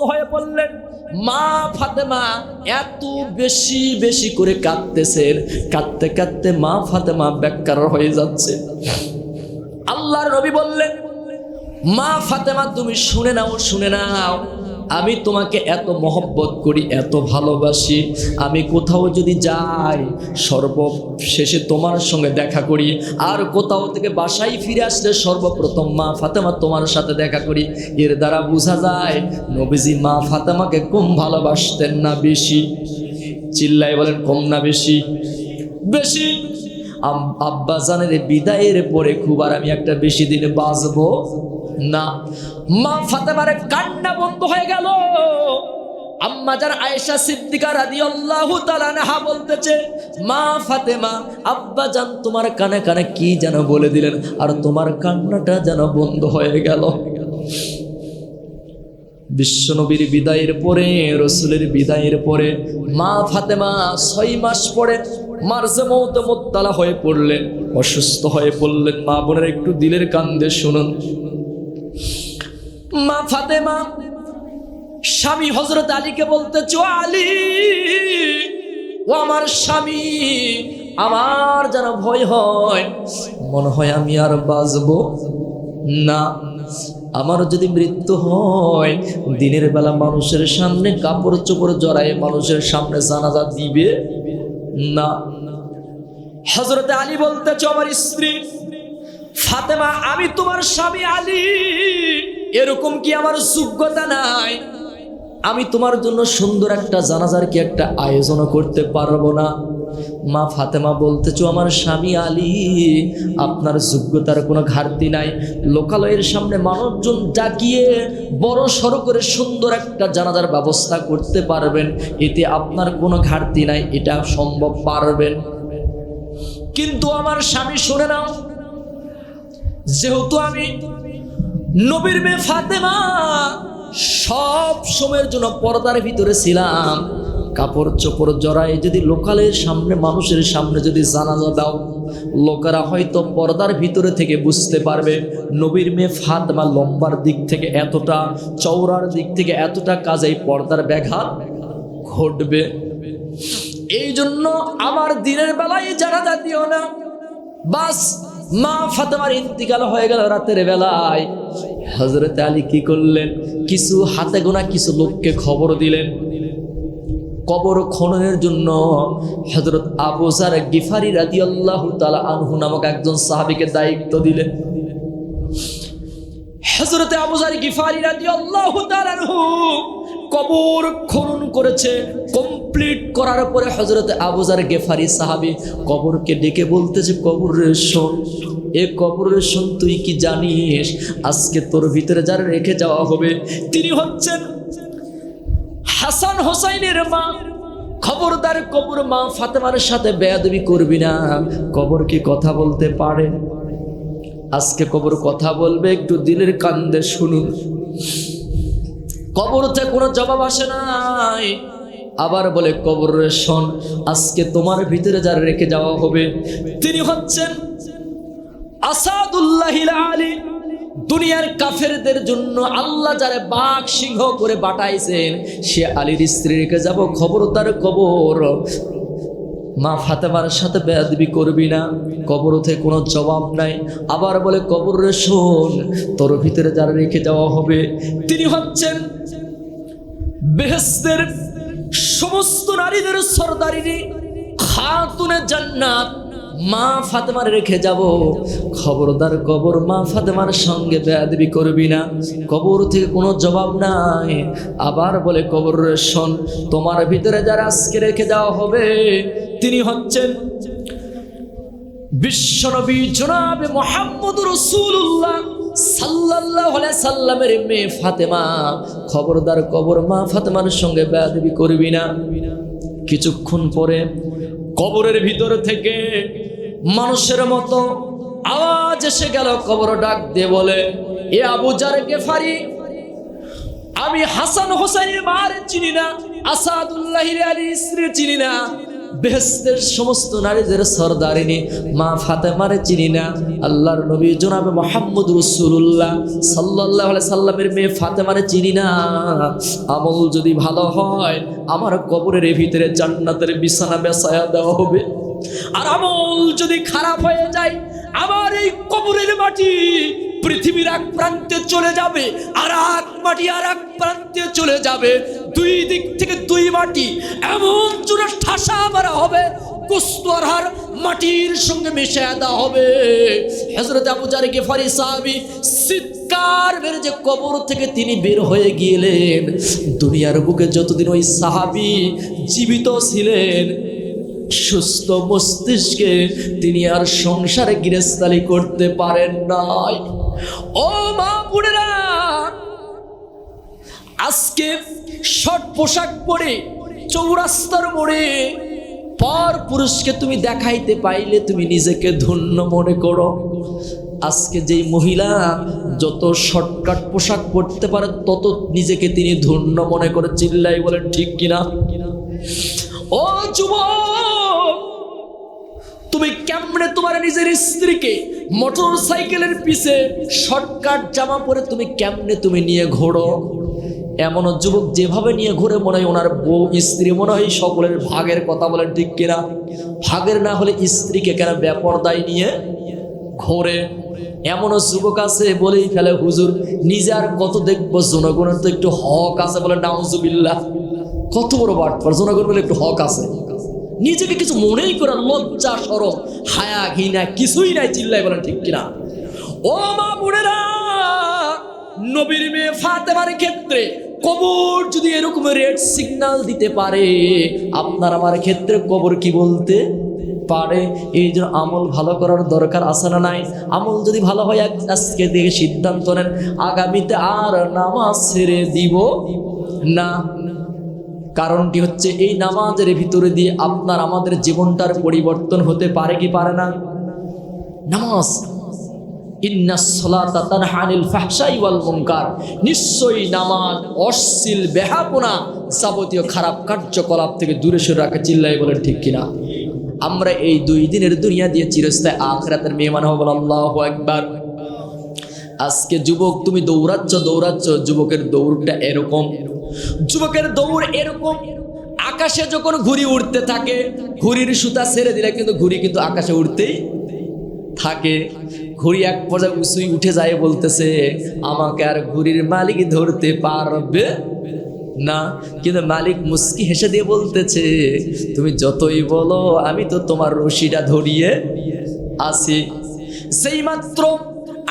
হয়ে পড়লেন। মা ফাতেমা এত বেশি বেশি করে কাঁদতেছেন, কাঁদতে কাঁদতে মা ফাতেমা বেকার হয়ে যাচ্ছে। আল্লাহর নবী বললেন, মা ফাতেমা তুমি শুনে নাও, শুনে নাও, আমি তোমাকে এত মহব্বত করি, এত ভালোবাসি। আমি কোথাও যদি যাই সর্বশেষে তোমার সঙ্গে দেখা করি, আর কোথাও থেকে বাসায় ফিরে আসলে সর্বপ্রথম মা ফাতেমা তোমার সাথে দেখা করি। এর দ্বারা বোঝা যায় নবীজি মা ফাতেমাকে কম ভালোবাসতেন না বেশি? চিল্লাই বলেন, কম না বেশি? বেশি। আব্বাজানের বিদায়ের পরে খুব আর আমি একটা বেশি দিন বাঁচবো না। মা ফাতেমার কান্না বন্ধ হয়ে গেল। আম্মাজান আয়েশা সিদ্দিকা রাদিয়াল্লাহু তাআলা আনহা বলতেছে, মা ফাতেমা আব্বাজান তোমার কানে কানে কি যেন বলে দিলেন, আর তোমার কান্নাটা যেন বন্ধ হয়ে গেল। বিশ্বনবীর বিদায়ের পরে, রাসূলের বিদায়ের পরে মা ফাতেমা 6 মাস পরে মারজে মউতে মুবতালা হয়ে পড়লেন, অসুস্থ হয়ে পড়লেন। মা বোনের একটু দিলের কান্দে শুনুন। মা ফাতেমা স্বামী হযরত আলীকে বলতেছে, ও আলী, ও আমার স্বামী, আমার যেন ভয় হয়, মনে হয় আমি আর বাঁচবো না। আমার যদি মৃত্যু হয়, দিনের বেলা মানুষের সামনে কাপড় চোপড় জড়ায় মানুষের সামনে জানাজা দিবে না। হযরত আলী বলতেছে, আমার স্ত্রী ফাতেমা, আমি তোমার স্বামী আলী, এরকম কি আমার যোগ্যতা নাই? আমি তোমার জন্য সুন্দর একটা জানাজার কি একটা আয়োজন করতে পারবো না? মা ফাতেমা বলতেছো, আমার স্বামী আলী, আপনার যোগ্যতার কোনো ঘাটতি নাই। লোকালয়ের সামনে মানুষজন ডাকিয়ে বড় সড়ো করে সুন্দর একটা জানাজার ব্যবস্থা করতে পারবেন, এতে আপনার কোনো ঘাটতি নাই, এটা সম্ভব পারবেন। কিন্তু আমার স্বামী, শুনে নাও, যেহেতু আমি নবীর মেয়ে ফাতেমা সব সময়ের জন্য পর্দার ভিতরে ছিলাম, কাপড় চোপড় জড়ায় যদি লোকালের সামনে মানুষের সামনে যদি জানাজা দাও, লোকেরা হয়তো পর্দার ভিতরে থেকে বুঝতে পারবে নবীর মেয়ে ফাতেমা লম্বার দিক থেকে এতটা, চওড়ার দিক থেকে এতটা কাজেই পর্দার ব্যাঘাত ঘটবে। এই জন্য আমার দিনের বেলায় জানাজা দিও না। বাস, মা ফাতেমার ইন্তিকাল হয়ে গেল রাতের বেলায়। হযরত আলী কি করলেন, কিছু হাতে গোনা কিছু লোককে খবর দিলেন। কবর খননের জন্য হযরত আবু যার গিফারি রাদিয়াল্লাহু তাআলা আনহু নামক একজন সাহাবীকে দায়িত্ব দিলেন। হযরত আবু যার গিফারি রাদিয়াল্লাহু তাআলা আনহু কবর খনন করেছে। কমপ্লিট করার পরে হযরত আবু যার গিফারি সাহাবী কবরকে ডেকে বলতেছে, কবরের শোন, এ কবরের শোন, তুই কি জানিস আজকে তোর ভিতরে যারা রেখে যাওয়া হবে তিনি হচ্ছেন হাসান হোসাইনের মা। খবরদার কবর মা ফাতেমার সাথে বেয়াদবি করবি না। কবর কি কথা বলতে পারে? আজকে কবর কথা বলবে, একটু দিলের কান্দে শুনুন। কবরতে কোনো জবাব আসে নাই। আবার বলে, কবরের শোন, আজকে তোমার ভিতরে যারা রেখে যাওয়া হবে তিনি হচ্ছেন আসাদুল্লাহিল আলী। দুনিয়ার কাফেরদের জন্য আল্লাহ যারে বাঘ সিংহ করে বাটাইছেন, সে আলীর স্ত্রী রেখে যাব। খবরদার কবর মা ফাতেমার সাথে বেয়াদবি করবি না। কবরতে কোনো জবাব নাই। আবার বলে, কবরে শোন, তোর ভিতরে যারা রেখে যাওয়া হবে তিনি হচ্ছেন বেহেশতের সমস্ত নারীদের সরদারিনী খাতুনে জান্নাত, মা ফাতেমার রেখে যাব। খবরদার কবর মা ফাতেমার সঙ্গে বেয়াদবি করবি না। কবর থেকে কোনো জবাব নাই। আবার বলে, কবর শোন, তোমার ভিতরে যারা আজকে রেখে যাওয়া হবে তিনি হচ্ছেন বিশ্বনবী জনাবে মুহাম্মদুর রাসূলুল্লাহ সাল্লাল্লাহু আলাইহি সাল্লামের মেয়ে ফাতেমা। খবরদার কবর মা ফাতেমার সঙ্গে বেয়াদবি করবি না। কিছুক্ষণ পরে কবরের ভিতর থেকে মানুষের মতো আওয়াজ এসে গেল। কবর ডাক দিয়ে বলে, এ আবু যার গিফারি, আমি হাসান হোসেনের মার চিনি না, আসাদুল্লাহ আলীর স্ত্রী চিনি না, বেহেশতের সমস্ত নারীদের সরদারিনী মা ফাতেমারে চিনি না? আল্লাহর নবী জনাবে মুহাম্মদ রাসূলুল্লাহ সাল্লাল্লাহু আলাইহি সাল্লামের মেয়ে ফাতেমারে চিনি না? আমল যদি ভালো হয় আমার কবরের ভিতরে জান্নাতের বিছানা বিছায়া দেওয়া হবে, আর আমল যদি খারাপ হয়ে যায় আমার এই কবরের মাটি পৃথিবীর এক প্রান্তে চলে যাবে, আর এক মাটি আর এক প্রান্তে চলে যাবে, দুই দিক থেকে দুই মাটি এমন জোরে ঠাসা মারা হবে, কুস্তরহার মাটির সঙ্গে মিশে দেওয়া হবে। হযরত আবু জার গিফারি সাহাবী চিৎকার মেরে যে কবর থেকে তিনি বের হয়ে গেলেন, দুনিয়ার বুকে যতদিন ওই সাহাবী জীবিত ছিলেন সুস্থ মস্তিষ্কে তিনি আর সংসারে গৃহস্থালি করতে পারেন নাই। ও মা বোনেরা, আজকে শর্ট পোশাক পরে চৌরাস্তার মোড়ে পর পুরুষকে তুমি দেখাইতে পাইলে তুমি নিজেকে ধন্য মনে করো। আজকে যেই মহিলা যত শর্টকাট পোশাক পরতে পারে তত নিজেকে তিনি ধন্য মনে করে। চিল্লাই বলেন ঠিক কিনা? ও যুবক, তুমি কেমনে তোমার নিজের স্ত্রীকে মোটর সাইকেলের পিছে শর্টকাট জামা পরে তুমি কেমনে তুমি নিয়ে ঘোরো? এমন যুবক যেভাবে নিয়ে ঘুরে মনে হয় ওনার বউ স্ত্রী, মনে হয় সকলের ভাগের কথা বলেন ঠিক কিনা? ভাগের না হলে স্ত্রীকে কেন বেপরদায় নিয়ে ঘোরে? এমনও যুবক আছে বলেই ফেলে হুজুর নিজে আর কত দেখবো, জনগণের তো একটু হক আছে বলে নাউজুবিল্লাহ। কত বড় বাটপার, জনগণ বলে একটু হক আছে, নিজেকে কিছু মনেই করার লজ্জা শরম হায়া ঘৃণা কিছুই নাই। চিল্লাই বলেন ঠিক কিনা? ও মা বোনেরা, নবীর মেয়ে ফাতেমার ক্ষেত্রে কবর যদি এরকম রেড সিগন্যাল দিতে পারে, আপনার আমার ক্ষেত্রে কবর কি বলতে পারে? এই জন্য আমল ভালো করার দরকার আছে না নাই? আমল যদি ভালো হয় আজকে দেখে সিদ্ধান্ত নেন আগামীতে আর নামাজ ছেড়ে দিব না। কারণটি হচ্ছে এই নামাজের ভিতরে দিয়ে আপনার আমাদের জীবনটার পরিবর্তন হতে পারে কি পারে না? নামাজ, ইন্নাস সালাতা তানহা আনিল ফাহশাই ওয়াল মুনকার, নিশ্চয়ই নামাজ অশ্লীল বেহাপনা যাবতীয় খারাপ কার্যকলাপ থেকে দূরে সরে রাখে। চিল্লাই বলেন ঠিক কিনা? আমরা এই 2 দিনের দুনিয়া দিয়ে চিরস্থায়ী আখিরাতের মেহমান হব। আল্লাহু আকবার। আজকে যুবক তুমি দৌড়াচ্ছ, যুবকের দৌড়টা এরকম, যুবকের দৌড় এরকম। আকাশে যখন ঘুড়ি উড়তে থাকে, ঘুড়ির সুতা ছেড়ে দিলে কিন্তু ঘুড়ি কিন্তু আকাশে উড়তেই থাকে। ঘুড়ি এক পর্যায়ে উঁচুই উঠে যায়, বলতেছে আমাকে আর ঘুড়ির মালিক ধরতে পারবে না। কিন্তু মালিক মুস্কি হেসে দিয়ে বলতেছে তুমি যতই বলো আমি তো তোমার রশিটা ধরিয়ে আছি। সেই মাত্র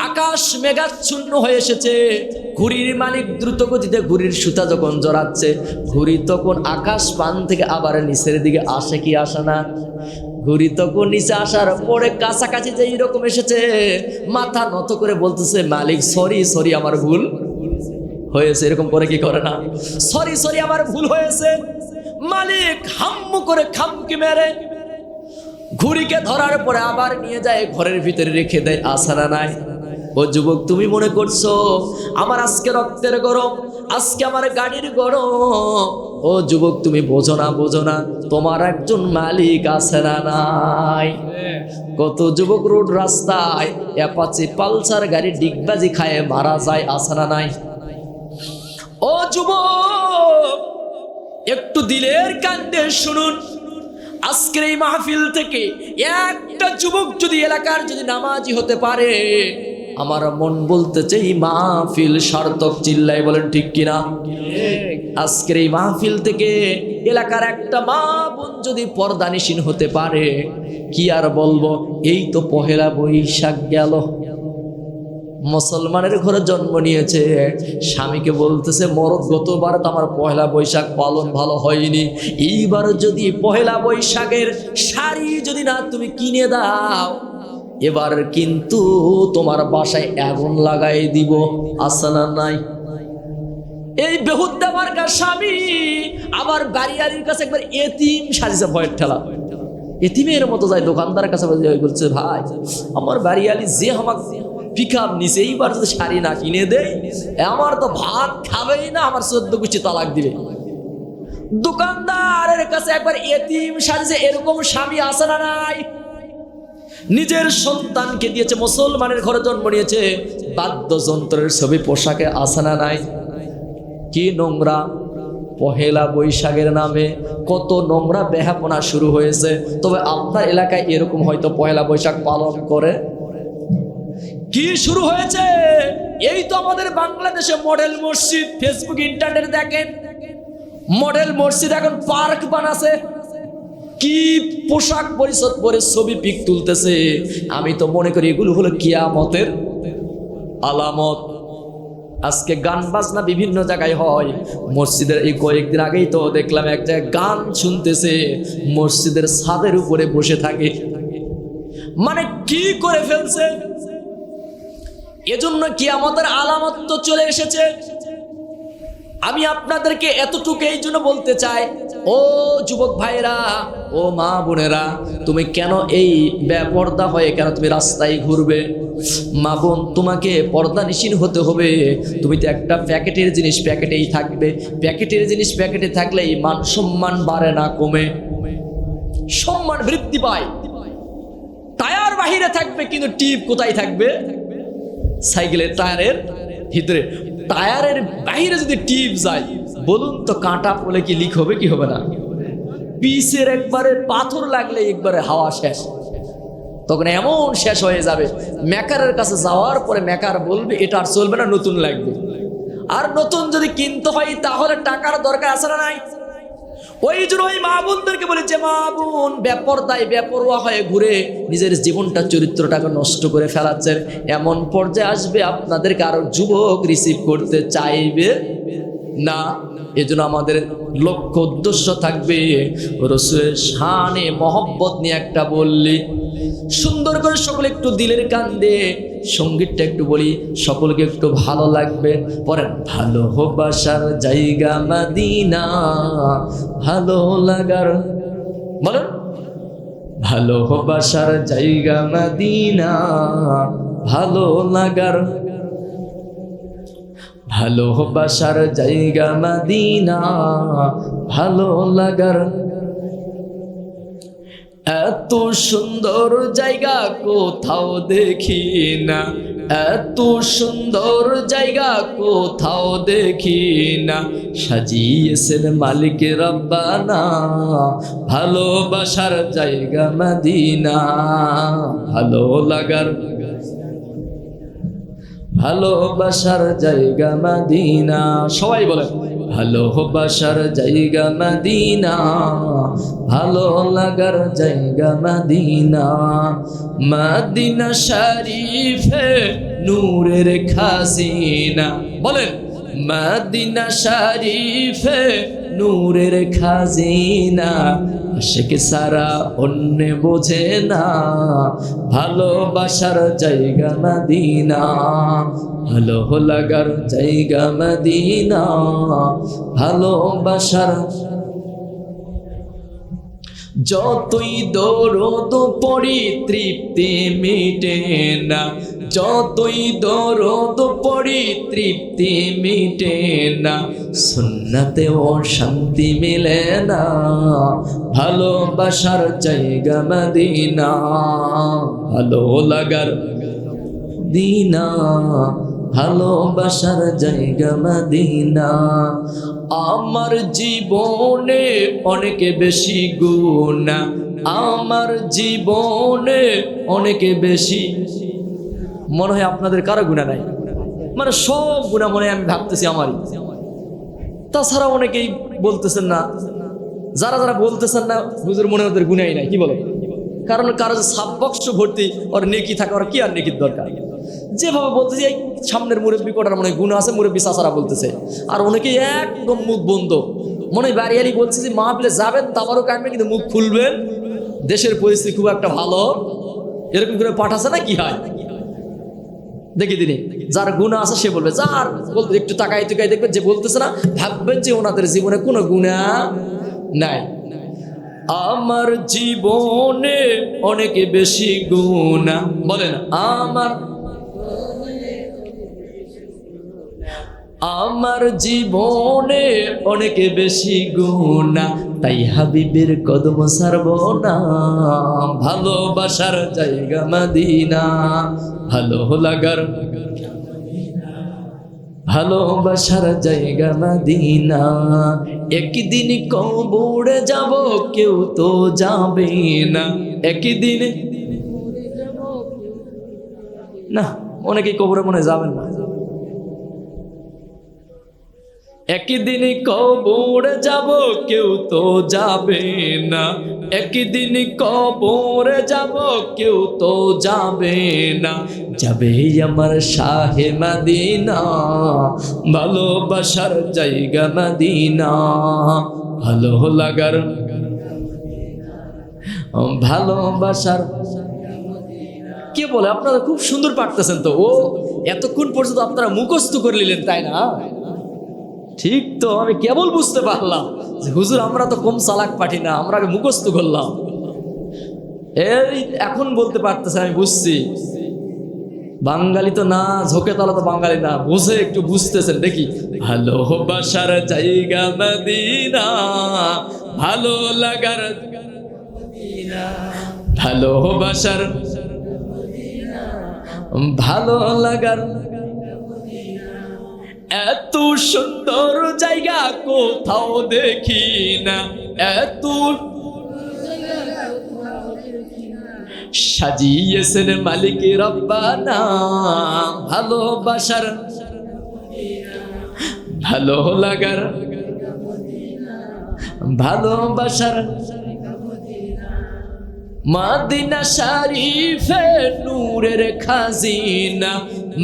আকাশ মেঘাচ্ছন্ন হয়ে এসেছে, ঘুড়ির মালিক দ্রুত গতিতে ঘুড়ির সুতা যখন জড়াচ্ছে, ঘুড়ি তখন আকাশ পান থেকে আবার নিচের দিকে আসে কি আসে না? ঘুড়ি তখন নিচে আসার পরে কাছাকাছি যে এইরকম এসেছে, মাথা নত করে বলতেছে মালিক সরি আমার ভুল হয়েছে। এরকম করে কি করে না? সরি আমার ভুল হয়েছে। মালিক হাম্মু করে খামকি মেরে ঘুড়িকে ধরার পরে আবার নিয়ে যায় ঘরের ভিতরে রেখে দেয়। আসারা নাই? ও যুবক, তুমি মনে করছো আমার আজকে রক্তের গরম, আজকে আমার গাড়ির গরম? ও যুবক, তুমি বোঝো না তোমার একজন মালিক আছে না নাই? কত যুবক রোড রাস্তায় অ্যাপাচি পালসার গাড়ি ডিগবাজি খায় মারা যায়, আছে না নাই? ও যুবক, একটু দিলের কান্দে শুনুন, আজকের এই মাহফিল থেকে একটা যুবক যদি এলাকার যদি নামাজি হতে পারে, আমার মন বলতেছে এই মাহফিল সার্থক। চিল্লাই বলেন ঠিক কিনা? আজকের এই মাহফিল থেকে এলাকার একটা মা বোন যদি পর্দানিসীন হতে পারে, কি আর বলবো, এই তো পহেলা বৈশাখ গেল, মুসলমানের ঘরে জন্ম নিয়েছে, স্বামীকে বলতেছে মরদ গতবার তো আমার পহেলা বৈশাখ পালন ভালো হয়নি, এইবার যদি পহেলা বৈশাখের শাড়ি যদি না তুমি কিনে দাও, এবার কিন্তু তোমার বাসায় আগুন লাগাই দিব। আসনা নাই? এই বেহুদ্দা মার্কা স্বামী আবার বাড়িয়ালির কাছে একবার এতিম সাজিছে, ভয়ের ঠেলা এতিমের মতো যায় দোকানদারের কাছে বলছে ভাই আমার বাড়িয়ালি যে আমাকে পিকআপ নিছে, এইবার যদি শাড়ি না কিনে দেয় আমার তো ভাত খাবেই না, আমার 14 গোষ্ঠী তালাক দিবে। দোকানদারের কাছে একবার এতিম সাজছে, এরকম স্বামী আছে না নাই? নিজের সন্তানকে দিয়েছে, মুসলমানের ঘরে জন্ম নিয়েছে, বাদ্যযন্ত্রের ছবি পোশাকে আছে না নাই? কি নোংরা! পহেলা বৈশাখের নামে কত নোংরা বেহাপনা শুরু হয়েছে। তবে আপনার এলাকায় এরকম হয়তো পহেলা বৈশাখ পালন করে। কি শুরু হয়েছে? এই তো আমাদের বাংলাদেশে মডেল মসজিদ, ফেসবুক ইন্টারনেট দেখেন, মডেল মসজিদ এখন পার্ক বানাছে। কি পোশাক পরিচ্ছদ পরে ছবি পিক তুলতেছে। আমি তো মনে করি এগুলো হলো কিয়ামতের আলামত। আজকে গান বাজনা বিভিন্ন জায়গায় হয়, মসজিদের এই কয়েকদিন আগেই তো দেখলাম এক জায়গায় গান শুনতেছে, মসজিদের ছাদের উপরে বসে থাকে। মানে কি করে ফেলছে! এজন্য কিয়ামতের আলামত তো চলে এসেছে। আমি আপনাদেরকে এতটুকু এই জন্য বলতে চাই, ও যুবক ভাইরা, ও মা বোনেরা, তুমি কেন এই বেপর্দা হয়ে কেন তুমি রাস্তায় ঘুরবে? মা বোন, তোমাকে পর্দানিশীন হতে হবে। তুমি তো একটা প্যাকেটের জিনিস প্যাকেটেই থাকবে। প্যাকেটের জিনিস প্যাকেটে থাকলেই মান সম্মান বাড়ে না, কমে, সম্মান বৃদ্ধি পায়। টায়ার বাহিরে থাকবে কিন্তু টিপ কোথায় থাকবে? সাইকেলের টায়ারের ভিতরে। টায়ারের বাইরে যদি টিপ যায়, বলুন তো কাঁটা পড়লে কি লিক হবে কি হবে না? পিসের একবারে পাথর লাগলে একবারে হাওয়া শেষ, তখন এমন শেষ হয়ে যাবে। মেকারের কাছে যাওয়ার পরে মেকার বলবে এটা আর চলবে না, নতুন লাগবে। আর নতুন যদি কিনতে হয় তাহলে টাকার দরকার আছে না নাই? ওই জন্য ওই মা বোনদেরকে বলে যে মা বোন বেপরদায় বেপরোয়া হয়ে ঘুরে নিজের জীবনটা চরিত্রটাকে নষ্ট করে ফেলাচ্ছেন। এমন পর্যায়ে আসবে আপনাদেরকে আরো যুবক রিসিভ করতে চাইবে না। এজন্য আমাদের লক্ষ্য উদ্দেশ্য থাকবে রাসূলের শানে মহব্বত নিয়ে একটা বললি সুন্দর করে সকলে একটু দিলের কান দিয়ে সঙ্গীতটা একটু বলি, সকলকে একটু ভালো লাগবে। পরে ভালোবাসার জায়গা মদিনা, ভালো লাগার, বলুন, ভালোবাসার জায়গা মদিনা, ভালো লাগার, ভালোবাসার জায়গা মদিনা, ভালো লাগার। এত সুন্দর জায়গা কোথাও দেখি না, এত সুন্দর জায়গা কোথাও দেখি না, সাজিয়েছেন মালিক রব্বানা, ভালোবাসার জায়গা মদিনা, ভালো লাগার, ভালোবাসার জায়গা মদিনা। সবাই বলেন ভালোবাসার জায়গা মদিনা, ভালো লাগার জায়গা মদিনা। মদিনা শরীফে নূরের খাজিনা, বলেন মদিনা শরীফে নূরের খাজিনা, আশিক সারা অন্য বোঝে না, ভালোবাসার জায়গা মদিনা, ভালো লাগার জায়গা মদিনা, ভালোবাসার। যতই দরদ পড়ি তৃপ্তি মিটে না, যতই দরদ পড়ি তৃপ্তি মিটে না, সুন্নাতেও শান্তি মিলে না, ভালোবাসার জায়গা মদিনা, ভালো লাগার দিনা, ভালোবাসার জায়গা মদিনা। আমার জীবনে অনেক বেশি গুনাহ, আমার জীবনে অনেক বেশি, মনে হয় আপনাদের কারো গুনাহ নাই, মানে সব গুনাহ মনে হয় আমি ভাবতেছি আমারই। তাছাড়া অনেকেই বলতেছেন না, যারা যারা বলতেছেন না হুজুর মনে ওদের গুনাহই নাই, কি বলো? কারণ কারো সাব বক্স ভর্তি ওর নেকি থাকে, ওর কি আর নেকির দরকার? যেভাবে বলতেছে এই সামনের মুরব্বী কোটার মনে গুনাহ আছে, মুরব্বী চাচারা বলতেছে, আর অনেকে একদম মুখ বন্ধ, মনে হয় বাড়িয়ালি বলছে যে মাহফিলে যাবেন তাবারও কাটবেন কিন্তু মুখ খুলবেন, দেশের পরিস্থিতি খুব একটা ভালো, এরকম করে পাঠাচ্ছে না, কি হয় দেখি দিনে। যার গুনাহ আছে সে বলবে, যার বলতে একটু তাকাই তুকাই দেখবেন যে বলতেছে না, ভাববেন যে ওনাদের জীবনে কোনো গুনাহ নাই। আমার জীবনে অনেক বেশি গুনাহ, বলেন আমার জীবনে অনেক বেশি গুনাহ, তাই হাবিবের কদম ছাড়ব না। ভালোবাসার জায়গা মদিনা, ভালো লাগার ভালোবাসার জায়গা মদিনা। একদিন কবরে যাব, কেউ তো যাবে না। একদিন না, অনেকে কবরে মনে যাবেন না। একদিন কবরে যাব, কেউ তো যাবে না। একদিন কবরে যাব, কেউ তো যাবে না। যাবে আমার শাহে মদিনা, ভালোবাসার জায়গা মদিনা। ভালো লাগার ভালোবাসার কে বলে? আপনারা খুব সুন্দর পারতেছেন তো। ও এতক্ষণ পর্যন্ত আপনারা মুখস্থ করে নিলেন, তাই না? ঠিক তো, আমি কেবল বুঝতে পারলাম যে হুজুর আমরা তো কম চালাক পাঠি না, আমরা আগে মুখস্থ করলাম। এই এখন বলতে পারতেছে, আমি বুঝছি। বাঙালি তো না, ঝোঁকে তালা তো বাঙালি না, বুঝে একটু বুঝতেছেন দেখি। ভালোবাসার জায়গা মদিনা, ভালো লাগার ভালোবাসার ভালো লাগার এত সুন্দর জায়গা কোথাও দেখি না। এত সাজিয়েছেন মালিক রব্বানা, ভালোবাসার ভালো লাগার ভালোবাসার মদিনা শরীফে নূরের খাজিনা,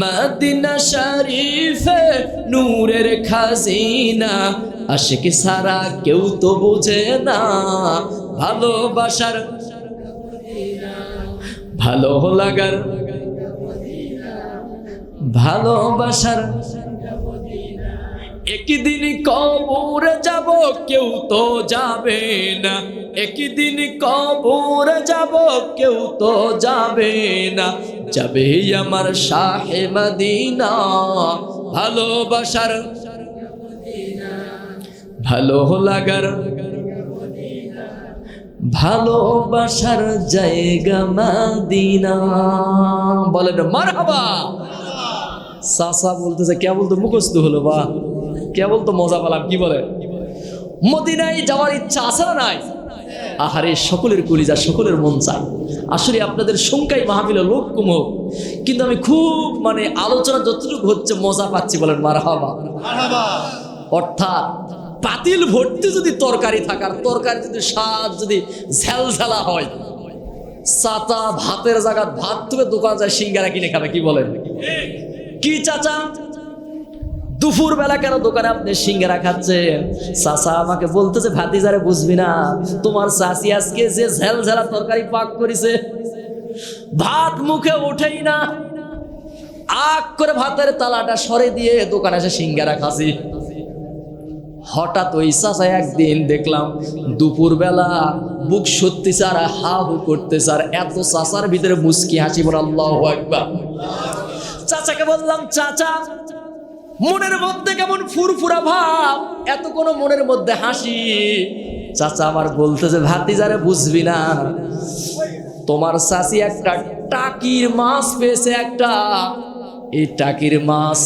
মদিনা শরীফে নূরের খাজিনা। আশিক সারা কেউ তো বোঝে না, ভালোবাসার ভালো লাগার ভালোবাসার। একদিন কবরে যাব, কেউ তো যাবে না। একদিন কবরে যাব, কেউ তো যাবে না। যাবে আমার শাহে মদিনা, ভালোবাসার ভালো লাগার ভালোবাসার জায়গা মদিনা। বলেন মারহাবা। চাচা বলতেছে কেবল তো মুখস্থ হলো, বা কেবল তো মজা পেলাম। কি বলে? মদিনায় যাওয়ার ইচ্ছা আছে না নাই? আহারে সকলের কলিজা, সকলের মন চায়। আসলে আপনাদের সংখ্যায় মাহফিলে লোক কম হোক, কিন্তু আমি খুব আলোচনা যতটুকু হচ্ছে মজা পাচ্ছি। বলেন মারহাবা। অর্থাৎ পাতিল ভর্তি যদি তরকারি থাকার, তরকারি যদি স্বাদ যদি ঝালঝালা হয়, চাচা ভাতের জায়গা ভাত তুলে দোকান যায় সিঙ্গারা কিনে খাবে। কি বলেন? কি চাচা দুপুর বেলা কেন দোকানে আপনি সিঙ্গারা খাচ্ছেন? চাচা আমাকে বলতেছে ভাতিজারে বুঝবি না, তোমার চাচি আজকে যে ঝালঝালা তরকারি পাক করেছে, ভাত মুখে ওঠেই না, আগ করে ভাতের তালাটা সরে দিয়ে দোকানে এসে সিঙ্গারা খাচ্ছি। হঠাৎ ওই চাচা একদিন দেখলাম দুপুর বেলা বুক সত্যি স্যার হা হু করতে স্যার, এত চাচার ভিতরে মুস্কি হাসি। বল আল্লাহু আকবার। চাচাকে বললাম চাচা মনের মধ্যে কেমন ফুরফুরা ভাব, এত কোন মনের মধ্যে হাসি? চাচা আমার বলতেছে ভাতিজারে বুঝবি না, তোমার চাচি একটা টাকির মাছ পেয়েছে, একটা এই টাকির মাছ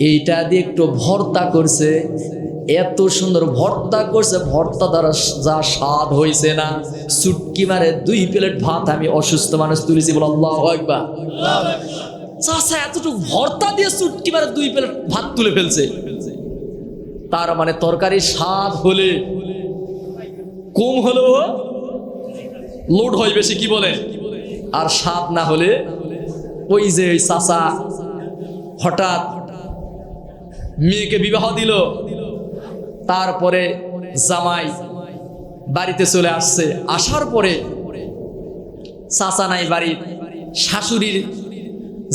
এইটা দিয়ে একটু ভর্তা করছে, এত সুন্দর ভর্তা করছে, ভর্তা দ্বারা যা স্বাদ হয়েছে না, চুটকি মারে 2 প্লেট ভাত আমি অসুস্থ মানুষ তুলেছি। বল আল্লাহু আকবার। চাচা এতটুকু ভর্তা দিয়ে চুটকি মারে 2 প্লেট ভাত তুলে ফেলছে। তার তরকারির স্বাদ হলে কম হলেও লোড হয় বেশি। কি বলে? আর স্বাদ না হলে ওই যে চাচা হঠাৎ মেয়েকে বিবাহ দিল, তারপরে জামাই বাড়িতে চলে আসছে, আসার পরে চাচা নাই বাড়ির, শাশুড়ির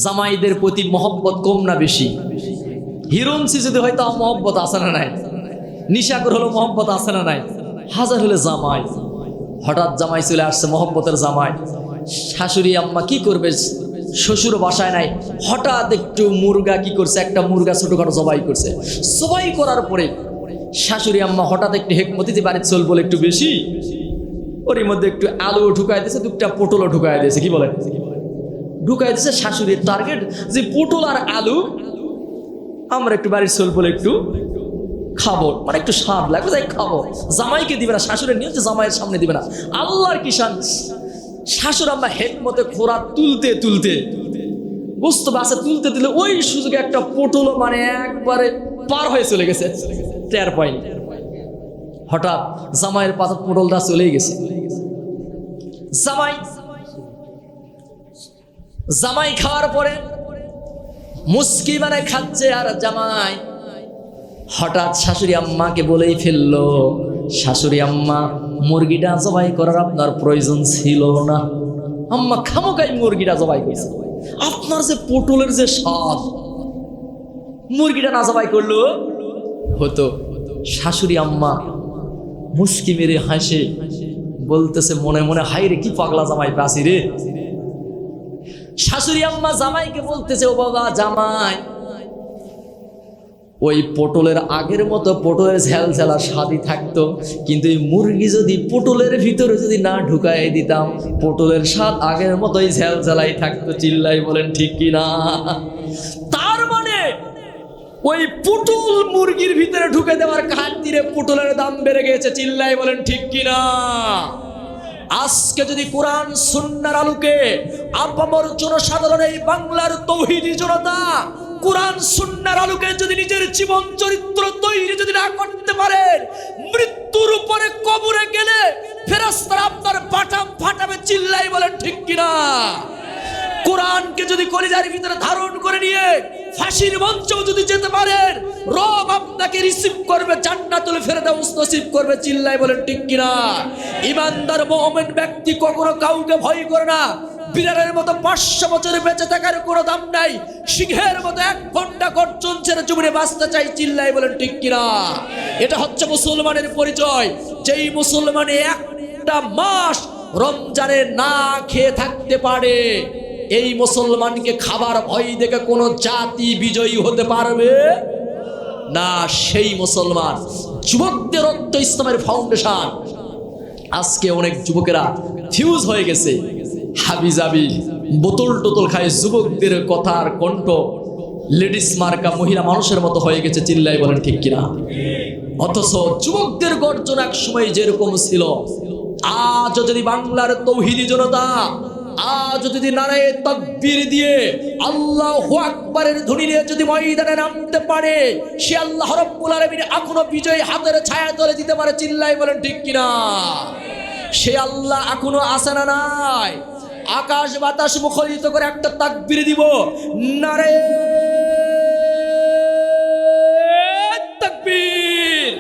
জামাইদের প্রতি মহব্বত কম না বেশি? হিরোইনসি যদি হয়তো মহব্বত আছে না নাই, নিশাকর হলো মহব্বত আছে না নাই, হাজার হলে জামাই। হঠাৎ জামাই চলে আসছে, মহব্বতের জামাই। শাশুড়ি আম্মা কি করবে, শ্বশুর বাসায় নাই, হঠাৎ একটু মুরগা কি করছে, একটা মুরগা ছোটখাটো জবাই করছে। জবাই করার পরে শাশুড়ি আম্মা হঠাৎ একটু হেকমতিতে বাড়ির চল বলে একটু বেশি, ওর মধ্যে একটু আলু ঢুকাই দিয়েছে, দুটা পটলও ঢুকাই দিয়েছে, কি বলেন, ঢুকাই দিয়েছে। শাশুড়ির টার্গেট যে পটল আর আলু আমরা একটু বাড়ির চল বলে একটু খাবো, মানে একটু স্বাদ লাগবে তাই খাবো। জামাইকে দিবে না, শাশুড়ের নিয়ম যে জামাইয়ের সামনে দিবে না। আল্লাহর কিষান শাশুড় আম্মা হেকমতে খোরা তুলতে তুলতে বুঝতে পারছে, তুলতে তুলে ওই সুযোগে একটা পটল মানে একবারে পার হয়ে চলে গেছে, টের পায়নি। হঠাৎ জামাইয়ের পাতা পটলটা চলে গেছে। জামাই খাওয়ার পরে মুস্কি মানে খাচ্ছে, আর জামাই হঠাৎ শাশুড়ি আম্মাকে বলেই ফেললো, শাশুড়ি আম্মা মুরগিটা জবাই করার আপনার প্রয়োজন ছিল না, আম্মা খামোকাই মুরগিটা জবাই করেছে, আপনার যে পটলের যে স্বাদ, মুরগিটা না জবাই করলো হতো। শাশুড়ি আম্মা মুস্কি মেরে হাসে বলতেছে মনে মনে, হাই রে কি পাগলা জামাই পাসি রে। শাশুড়ি আম্মা জামাইকে বলতেছে, ও বাবা জামাই, ওই পটলের আগের মতো পটলের ঝালঝালা স্বাদই থাকতো, কিন্তু এই মুরগি যদি পটলের ভিতরে যদি না ঢুকাই দিতাম, পটলের স্বাদ আগের মতোই ঝালঝালাই থাকতো। চিল্লাই বলেন ঠিক কিনা? তার মানে ওই পটল মুরগির ভিতরে ঢুকে দেওয়ার খাতিরে পটলের দাম বেড়ে গেছে। চিল্লাই বলেন ঠিক কিনা? আজকে যদি কোরআন সুন্নাহর আলোকে আপামর জনসাধারণ, এই বাংলার তৌহিদি জনতা কোরআন সুন্নাহর আলোকে যদি নিজের জীবন চরিত্র তৈরি যদি না করতে পারেন, মৃত্যুর উপরে কবরে গেলে ফেরেশতারা আপনার পাঠাম ফাটাবে। চিল্লাই বলেন ঠিক কিনা? কোরআনকে যদি কলিজার ভিতরে ধারণ করে নিয়ে ফাঁসির মঞ্চেও যদি যেতে পারেন, রব আপনাকে রিসিভ করবে, জান্নাতুল ফেরদাউস নসিব করবে। চিল্লাই বলেন ঠিক কিনা? ইমানদার মুমিন ব্যক্তি কখনো কাউকে ভয় করে না। বিড়ালের মতো 500 বছর বেঁচে থাকার কোনো দাম নাই, সিংহের মতো 1 ঘন্টা গর্জন ছেড়ে জীবনে বাঁচতে চাই। চিল্লাই বলেন ঠিক কিনা? এটা হচ্ছে মুসলমানের পরিচয়। যেই মুসলমান একটা মাস রমজানে না খেয়ে থাকতে পারে, এই মুসলমানকে খাবার ভয় দেখে কোনো জাতি বিজয়ী হতে পারবে না। সেই মুসলমান যুবকদের রক্ত ইসলামের ফাউন্ডেশন। আজকে অনেক যুবকেরা ফিউজ হয়ে গেছে, হাবিজাবি বোতল টোতল খায়, যুবকদের কথার কণ্ঠ লেডিস মার্কা মহিলা মানুষের মতো হয়ে গেছে। চিল্লাই বলেন ঠিক কিনা? অথচ যুবকদের গর্জন এক সময় যেরকম ছিল, আজ যদি বাংলার তৌহিদি জনতা আজ যদি নারায়ে তাকবীর দিয়ে আল্লাহু আকবারের ধ্বনি নিয়ে যদি ময়দানে নামতে পারে, সে আল্লাহ রাব্বুল আলামিন এখনো বিজয় হাতের ছায়া তলে দিতে পারে। চিল্লাই বলেন ঠিক কিনা? সে আল্লাহ এখনো আছে না নাই? আকাশ বাতাস মুখরিত করে একটা তাকবীর দিব, নারায়ে তাকবীর।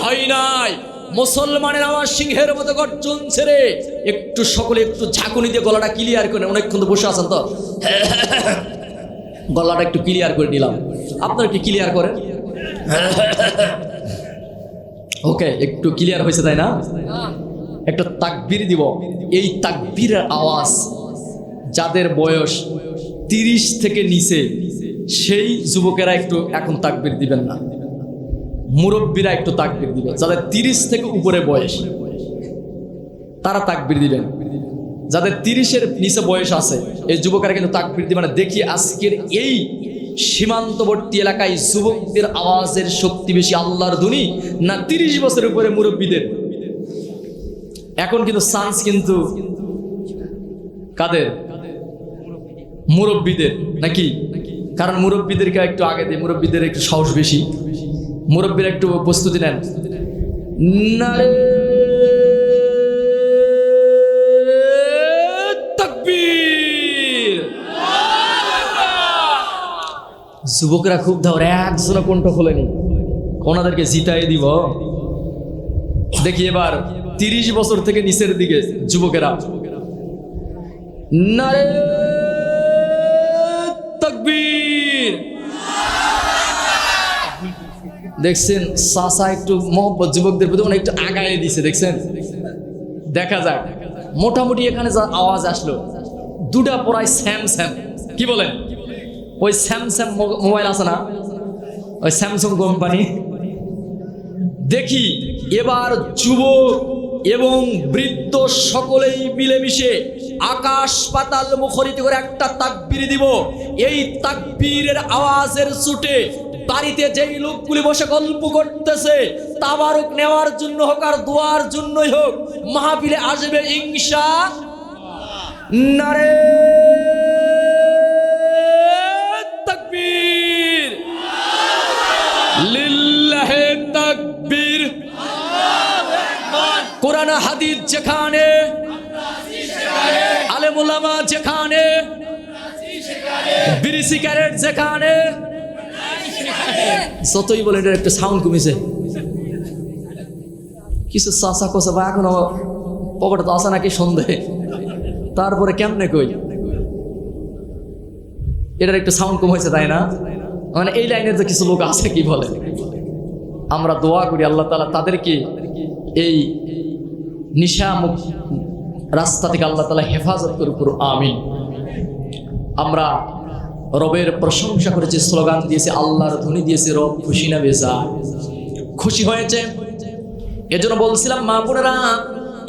হয় নাই মুসলমানের আওয়াজ সিংহের মতো গর্জন ছেড়ে একটু সকলে একটু ঝাঁকুনি দিয়ে গলাটা ক্লিয়ার করে, অনেকক্ষণ তো বসে আছেন তো, গলাটা একটু ক্লিয়ার করে নিলাম। আপনারা কি ক্লিয়ার করেন? ওকে, একটু ক্লিয়ার হয়েছে তাই না? একটা তাকবীর দিব। এই তাকবীরের আওয়াজ যাদের বয়স 30 থেকে নিচে, সেই যুবকেরা একটু এখন তাকবীর দিবেন না, মুরব্বীরা একটু তাকবীর দিবে। যাদের 30 থেকে উপরে বয়স তারা তাকবীর দিবেন। যাদের 30-এর নিচে বয়স আছে এই যুবকেরা কিন্তু তাকবীর দিবে না। দেখি আজকের এই সীমান্তবর্তী এলাকায় যুবকদের আওয়াজের শক্তি বেশি আল্লাহর ধ্বনি না 30 বছরের উপরে মুরব্বীদের? এখন কিন্তু চান্স কিন্তু কাদের? মুরব্বীদের নাকি? কারণ মুরব্বীদেরকে একটু আগে দিয়ে, মুরব্বীদের একটু সাহস বেশি, মুরব্বীরা একটু প্রস্তুতি নেন। তাকবীর। যুবকরা খুব ধরে, একজনও কণ্ঠ খোলেনি, ওনাদেরকে জিতাই দিব। দেখি এবার 30 বছর থেকে নিচের দিকে যুবকেরা, নারে তাকবীর। দেখছেন চাচা একটু মহব্বত যুবকদের প্রতি অনেক একটু আগায় দিছে, দেখছেন? দেখা যাক মোটামুটি এখানে যা আওয়াজ আসলো দুটা পড়ায় স্যামসাং। কি বলেন? ওই স্যামসাং মোবাইল আছে না, ওই স্যামসাং কোম্পানি। দেখি এবার যুবক এবং বৃদ্ধ সকলেই মিলেমিশে আকাশ পাতাল মুখরিত করে একটা তাকবীর দিব। এই তাকবীরের আওয়াজের ছুটে বাড়িতে যেই লোকগুলি বসে গল্প করতেছে, তাবারুক নেওয়ার জন্য হোক আর দোয়ার জন্যই হোক, মাহফিলে আসবে ইনশাআল্লাহ। নারে তাকবীর, লিল্লাহে তাকবীর। কোরআন হাদিস যেখানে, আলেম উলামা যেখানে, বিড়ি সিগারেট যেখানে, যতই বলে এটা একটা সাউন্ড কমেছে। কিছু চাষা কোষা বা এখনো পকেটে তো আসা নাকি সন্দেহ, তারপরে কেমনে কই এটার একটু সাউন্ড কম হয়েছে, তাই না? মানে এই লাইনের যে কিছু লোক আছে কি বলে, আমরা দোয়া করি আল্লাহ তাআলা তাদেরকে এই নিশা রাস্তা থেকে আল্লাহ তাআলা হেফাজত করুক, আমিন। আমরা রবের প্রশংসা করেছি, স্লোগান দিয়েছি, আল্লাহর ধ্বনি দিয়েছি, রব খুশি না বেজার? খুশি হয়েছে। এজন্য বলছিলাম মা বোনেরা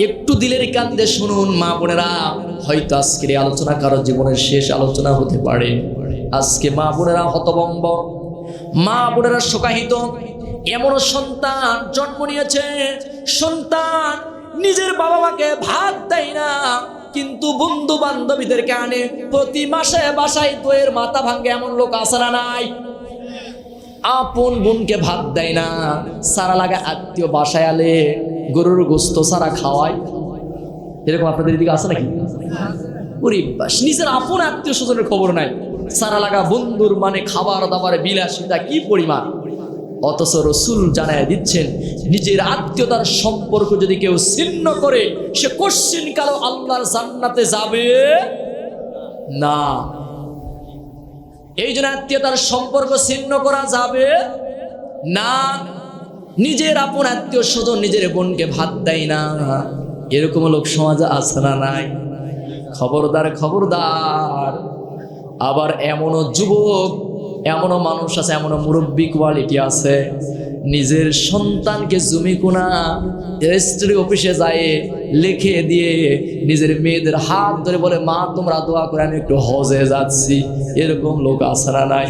একটু দিলের কান্দে শুনুন। মা বোনেরা, হয়তো আজকের এই আলোচনা কারো জীবনের শেষ আলোচনা হতে পারে। আজকে মা বোনেরা হতভম্ব, মা বোনেরা শোকাহিত। এমন সন্তান জন্ম নিয়েছে, সন্তান নিজের বাবা মাকে ভাত দেয় না, কিন্তু বন্ধু বান্ধবীদেরকে আনে প্রতি মাসে বাসায় দইয়ের মাথা ভাঙ্গে। এমন লোক আছে না নাই? আপন বোনকে ভাত দেয় না, সারা লাগা আত্মীয় বাসায় আলে গরুর গোস্ত সারা খাওয়ায়। এরকম আপনাদের এদিকে আছে নাকি? পরিবাস নিজের আপন আত্মীয় স্বজনের খবর নাই, সারা লাগা বন্ধুর মানে খাবার দাবারে বিলাসিতা কি পরিমাণ। অথচ রসুল জানায় দিচ্ছেন, নিজের আত্মীয়তার সম্পর্ক যদি কেউ ছিন্ন করে, সে কোশ্চিন কালো আল্লাহর জান্নাতে যাবে না। এই জন্য আত্মীয়তার সম্পর্ক ছিন্ন করা যাবে না। নিজের আপন আত্মীয় স্বজন নিজের বোনকে ভাত দেয় না, এরকম লোক সমাজে আছে না নাই? খবরদার, খবরদার। আবার এমনও যুবক, এমনও মানুষ আছে, এমনও মুরব্বী কোয়ালিটি আছে, নিজের সন্তানকে জমি কোনা রেজিস্ট্রি অফিসে যায় লিখে দিয়ে নিজের মেয়েদের হাত ধরে বলে, মা তোমরা দোয়া করে আমি একটু হজে যাচ্ছি। এরকম লোক আছে না নাই?